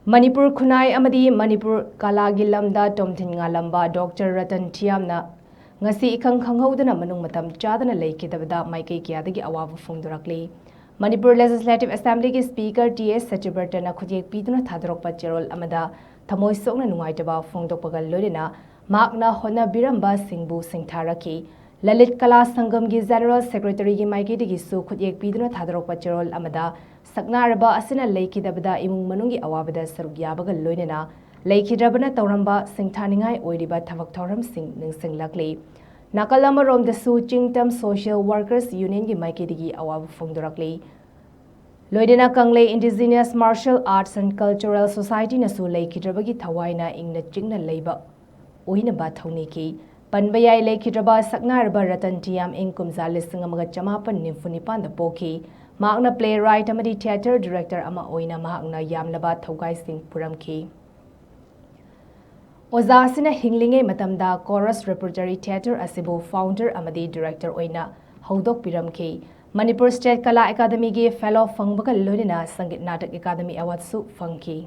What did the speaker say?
Manipur KHUNAI AMADI Manipur Kalagi LAMDA TOMTHIN NGANLAMBA Dr. Ratan Thiyam na Ngashi Ekhang Khanghoudana manung matam CHADANA Leikhidabada Maikei Kayadagi Awaba Phongdorakli. Manipur Legislative Assembly ki Speaker T.S. Sachibartana khujek piduna thadrokpa cherol amada thamoi sokna nungaitaba phongdokpaga loirena makna hona biramba singbu singtharaki. Lalit Kala Sangam ki General Secretary ki Maikei digi su khujek piduna thadrokpa cherol amada saknaraba asina Leikhidabada imung manungi awabada saruk yabaga loinena Leikhidabana tauramba singthaningai oiriba thabak thoram sing ningsinglakli. Nakalama rom the su Chingtam Social Workers Union ki Maikei digi Awaba Phongdorakli. Loidena Kanglei Indigenous Martial Arts and Cultural Society na su Leikhidabagi thawaina ingna chingna leiba oina ba thauniki. Panbayai Leikhidaba saknaraba Ratan Thiyam ing kumza lising amaga chamapan nimfunipan da poki. Mahakna playwright amadi theater director ama oina mahakna yamlaba thaugai sing puramki. Ozasina hinglinge matamda chorus repertory theater asibu founder amadi director oina haudok piramki. Manipur State Kala Academy ge fellow fangbaga loinena Sangit Natak Academy Award su fangki.